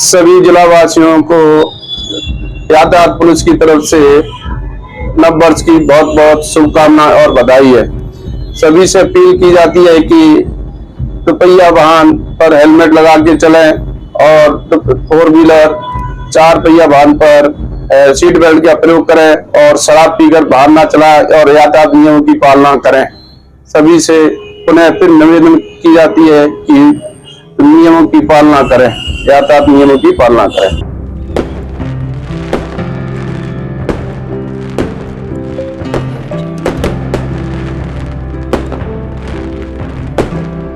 सभी जिलावासियों को यातायात पुलिस की तरफ से नव वर्ष की बहुत बहुत शुभकामनाएं और बधाई है। सभी से अपील की जाती है कि दुपहिया वाहन पर हेलमेट लगा के चलें और 4 व्हीलर 4 पहिया वाहन पर सीट बेल्ट का प्रयोग करें और शराब पीकर वाहन न चलाएं और यातायात नियमों की पालना करें। सभी से पुनः फिर निवेदन की जाती है कि नियमों की पालना करें, यातायात नियमों की पालना करें।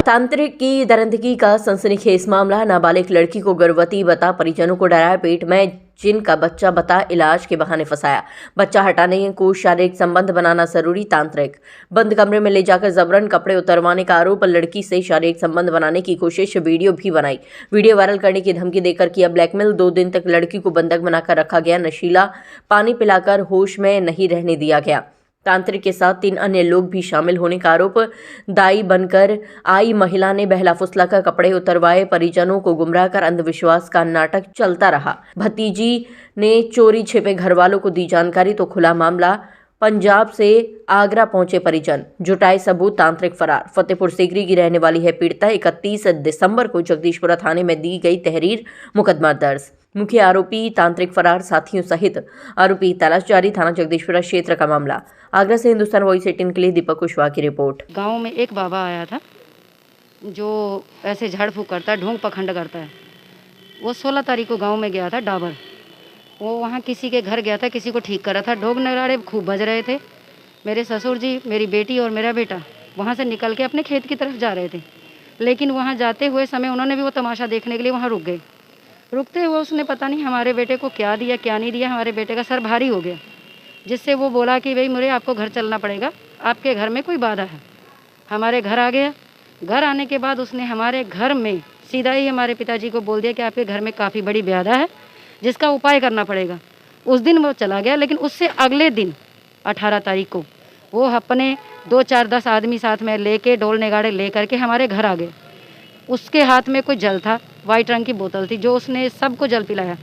तांत्रिक की दरिंदगी का सनसनीखेज मामला। नाबालिग लड़की को गर्भवती बता परिजनों को डराया, पेट में जिन का बच्चा बता इलाज के बहाने फंसाया। बच्चा हटाने को शारीरिक संबंध बनाना जरूरी। तांत्रिक बंद कमरे में ले जाकर जबरन कपड़े उतरवाने का आरोप। लड़की से शारीरिक संबंध बनाने की कोशिश, वीडियो भी बनाई। वीडियो वायरल करने की धमकी देकर किया ब्लैकमेल। 2 दिन तक लड़की को बंधक बनाकर रखा गया। नशीला पानी पिलाकर होश में नहीं रहने दिया गया। तांत्रिक के साथ 3 अन्य लोग भी शामिल होने का आरोप। दाई बनकर आई महिला ने बहला फुसलाकर कपड़े उतरवाए। परिजनों को गुमराह कर अंधविश्वास का नाटक चलता रहा। भतीजी ने चोरी छिपे घर वालों को दी जानकारी तो खुला मामला। पंजाब से आगरा पहुंचे परिजन, जुटाए सबूत, तांत्रिक फरार। फतेहपुर सीकरी की रहने वाली है पीड़िता। 31 दिसंबर को जगदीशपुरा थाने में दी गई तहरीर, मुकदमा दर्ज। मुख्य आरोपी तांत्रिक फरार, साथियों सहित आरोपी तलाश जारी। थाना जगदीशपुरा क्षेत्र का मामला। आगरा से हिंदुस्तान वॉइस 18 के लिए दीपक कुशवाहा की रिपोर्ट। गांव में एक बाबा आया था जो ऐसे झाड़ फूक करता है, ढोंग पखंड करता है। वो 16 तारीख को गांव में गया था डाबर। वो वहाँ किसी के घर गया था, किसी को ठीक कर रहा था। ढोंग नगाड़े खूब बज रहे थे। मेरे ससुर जी, मेरी बेटी और मेरा बेटा वहाँ से निकल के अपने खेत की तरफ जा रहे थे। लेकिन वहाँ जाते हुए समय उन्होंने भी वो तमाशा देखने के लिए वहाँ रुक गए। रुकते हुए उसने पता नहीं हमारे बेटे को क्या दिया क्या नहीं दिया। हमारे बेटे का सर भारी हो गया, जिससे वो बोला कि भाई मुझे आपको घर चलना पड़ेगा, आपके घर में कोई बाधा है। हमारे घर आ गया। घर आने के बाद उसने हमारे घर में सीधा ही हमारे पिताजी को बोल दिया कि आपके घर में काफ़ी बड़ी बाधा है, जिसका उपाय करना पड़ेगा। उस दिन वो चला गया। लेकिन उससे अगले दिन 18 तारीख को वो अपने 2, 4, 10 आदमी साथ में लेके ढोल नगाड़े ले करके हमारे घर आ गए। उसके हाथ में कोई जल था, वाइट रंग की बोतल थी, जो उसने सबको जल पिलाया।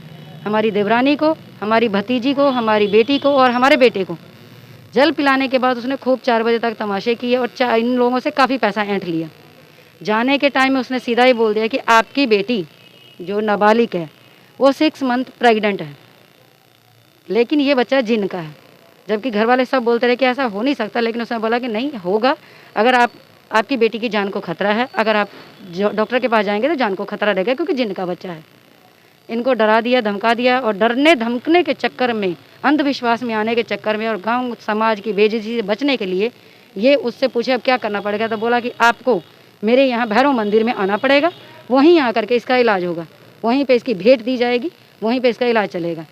हमारी देवरानी को, हमारी भतीजी को, हमारी बेटी को और हमारे बेटे को जल पिलाने के बाद उसने खूब 4 बजे तक तमाशे किए और इन लोगों से काफ़ी पैसा ऐंठ लिया। जाने के टाइम में उसने सीधा ही बोल दिया कि आपकी बेटी जो नाबालिग है वो 6 मंथ प्रेग्नेंट है, लेकिन ये बच्चा जिन का है। जबकि घर वाले सब बोलते रहे कि ऐसा हो नहीं सकता, लेकिन उसने बोला कि नहीं होगा। अगर आपकी बेटी की जान को खतरा है, अगर आप डॉक्टर के पास जाएंगे तो जान को खतरा रहेगा, क्योंकि जिन का बच्चा है। इनको डरा दिया, धमका दिया और डरने धमकने के चक्कर में, अंधविश्वास में आने के चक्कर में और गांव समाज की बेइज्जती से बचने के लिए ये उससे पूछे अब क्या करना पड़ेगा। तो बोला कि आपको मेरे यहाँ भैरव मंदिर में आना पड़ेगा, वहीं आकर के इसका इलाज होगा, वहीं पे इसकी भेंट दी जाएगी, वहीं पे इसका इलाज चलेगा।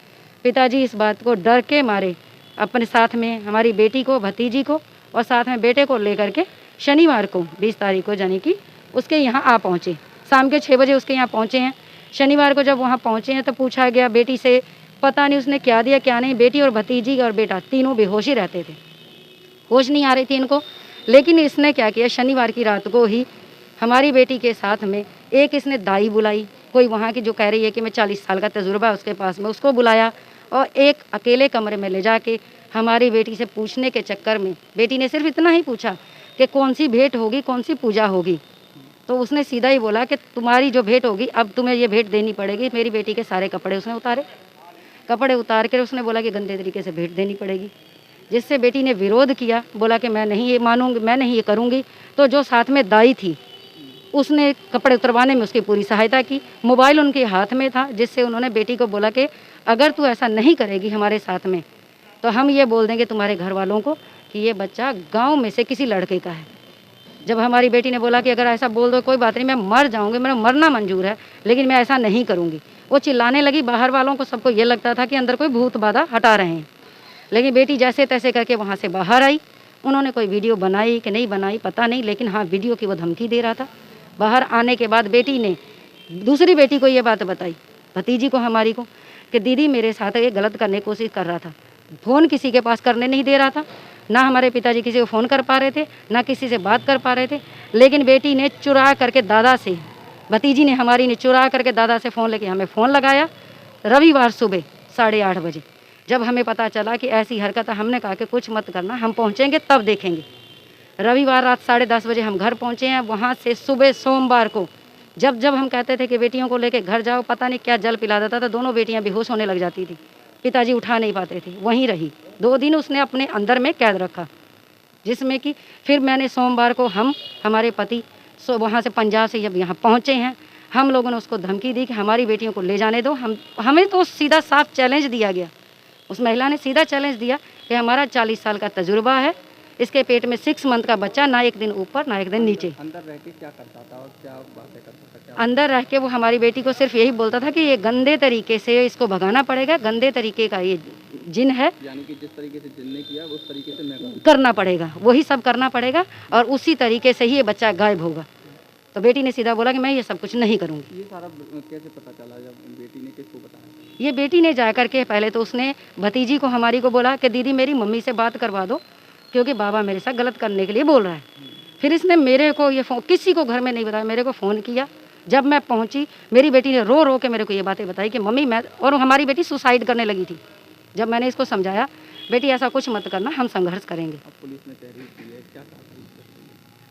पिताजी इस बात को डर के मारे अपने साथ में हमारी बेटी को, भतीजी को और साथ में बेटे को लेकर के शनिवार को 20 तारीख को यानी कि उसके यहाँ आ पहुँचे। शाम के 6 बजे उसके यहाँ पहुँचे हैं। शनिवार को जब वहाँ पहुँचे हैं तो पूछा गया बेटी से, पता नहीं उसने क्या दिया क्या नहीं। बेटी और भतीजी और बेटा तीनों बेहोश ही रहते थे, होश नहीं आ रही थी इनको। लेकिन इसने क्या किया, शनिवार की रात को ही हमारी बेटी के साथ में एक इसने दाई बुलाई, कोई वहाँ की जो कह रही है कि मैं 40 साल का तजुर्बा है उसके पास में, उसको बुलाया और एक अकेले कमरे में ले जाके हमारी बेटी से पूछने के चक्कर में बेटी ने सिर्फ इतना ही पूछा कि कौन सी भेंट होगी, कौन सी पूजा होगी। तो उसने सीधा ही बोला कि तुम्हारी जो भेंट होगी अब तुम्हें ये भेंट देनी पड़ेगी। मेरी बेटी के सारे कपड़े उसने उतारे। कपड़े उतार कर उसने बोला कि गंदे तरीके से भेंट देनी पड़ेगी, जिससे बेटी ने विरोध किया, बोला कि मैं नहीं ये मानूंगी, मैं नहीं ये करूँगी। तो जो साथ में दाई थी उसने कपड़े उतरवाने में उसकी पूरी सहायता की। मोबाइल उनके हाथ में था, जिससे उन्होंने बेटी को बोला कि अगर तू ऐसा नहीं करेगी हमारे साथ में तो हम ये बोल देंगे तुम्हारे घर वालों को कि ये बच्चा गांव में से किसी लड़के का है। जब हमारी बेटी ने बोला कि अगर ऐसा बोल दो कोई बात नहीं, मैं मर जाऊंगी, मेरा मरना मंजूर है, लेकिन मैं ऐसा नहीं करूंगी, वो चिल्लाने लगी। बाहर वालों को सबको ये लगता था कि अंदर कोई भूत बाधा हटा रहे हैं। लेकिन बेटी जैसे तैसे करके वहाँ से बाहर आई। उन्होंने कोई वीडियो बनाई कि नहीं बनाई पता नहीं, लेकिन हाँ वीडियो की वो धमकी दे रहा था। बाहर आने के बाद बेटी ने दूसरी बेटी को ये बात बताई, भतीजी को हमारी को, कि दीदी मेरे साथ ये गलत करने की कोशिश कर रहा था। फ़ोन किसी के पास करने नहीं दे रहा था, ना हमारे पिताजी किसी को फ़ोन कर पा रहे थे, ना किसी से बात कर पा रहे थे। लेकिन बेटी ने चुरा करके दादा से भतीजी ने हमारी ने चुरा करके दादा से फ़ोन लेके हमें फ़ोन लगाया रविवार सुबह 8:30 बजे। जब हमें पता चला कि ऐसी हरकत है, हमने कहा कि कुछ मत करना, हम पहुँचेंगे तब देखेंगे। रविवार रात 10:30 बजे हम घर पहुँचे हैं। वहाँ से सुबह सोमवार को जब हम कहते थे कि बेटियों को लेके घर जाओ, पता नहीं क्या जल पिला देता था, दोनों बेटियां बेहोश होने लग जाती थी, पिताजी उठा नहीं पाते थे, वहीं रही। 2 दिन उसने अपने अंदर में कैद रखा, जिसमें कि फिर मैंने सोमवार को हमारे पति वहाँ से पंजाब से जब यहाँ पहुँचे हैं, हम लोगों ने उसको धमकी दी कि हमारी बेटियों को ले जाने दो। हमें तो सीधा साफ चैलेंज दिया गया, उस महिला ने सीधा चैलेंज दिया कि हमारा 40 साल का तजुर्बा है, इसके पेट में 6 मंथ का बच्चा, ना एक दिन ऊपर ना एक दिन नीचे। अंदर रह के क्या करता था और क्या बातें करता था? क्या अंदर रह के वो हमारी बेटी को सिर्फ यही बोलता था कि ये गंदे तरीके से इसको भगाना पड़ेगा, गंदे तरीके का ये जिन है, यानी कि जिस तरीके से जिन ने किया उस तरीके से मैं करूँ। करना पड़ेगा, वही सब करना पड़ेगा और उसी तरीके से ही ये बच्चा गायब होगा। तो बेटी ने सीधा बोला कि मैं ये सब कुछ नहीं करूँगी। ये सारा कैसे पता चला जब बेटी ने किसको बताया? ये बेटी ने जा करके पहले तो उसने भतीजी को हमारी को बोला कि दीदी मेरी मम्मी से बात करवा दो, क्योंकि बाबा मेरे साथ गलत करने के लिए बोल रहा है। फिर इसने मेरे को ये फ़ोन, किसी को घर में नहीं बताया, मेरे को फ़ोन किया। जब मैं पहुंची, मेरी बेटी ने रो रो के मेरे को ये बातें बताई कि मम्मी मैं, और हमारी बेटी सुसाइड करने लगी थी। जब मैंने इसको समझाया, बेटी ऐसा कुछ मत करना, हम संघर्ष करेंगे। अब पुलिस ने तहरीर की है, क्या कहा?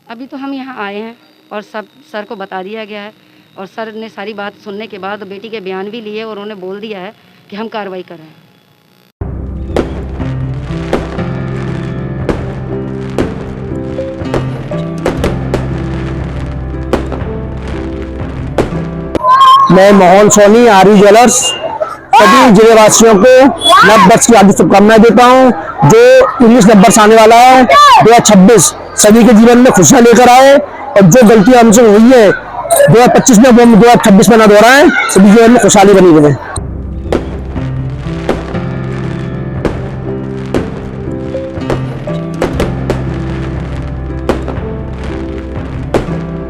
अभी तो हम यहाँ आए हैं और सब सर को बता दिया गया है, और सर ने सारी बात सुनने के बाद बेटी के बयान भी लिए और उन्होंने बोल दिया है कि हम कार्रवाई कर रहे हैं। मैं मोहन सोनी, आर्य ज्वेलर्स, सभी जिलेवासियों को नव वर्ष की हार्दिक शुभकामनाएं देता हूं। जो इंग्लिश नव वर्ष आने वाला है 2026 सभी के जीवन में खुशियां लेकर आए, और जो गलतियां हमसे हुई है 2025 में वो हम 2026 में न दोहराएं, सभी जीवन में खुशहाली बनी रहे।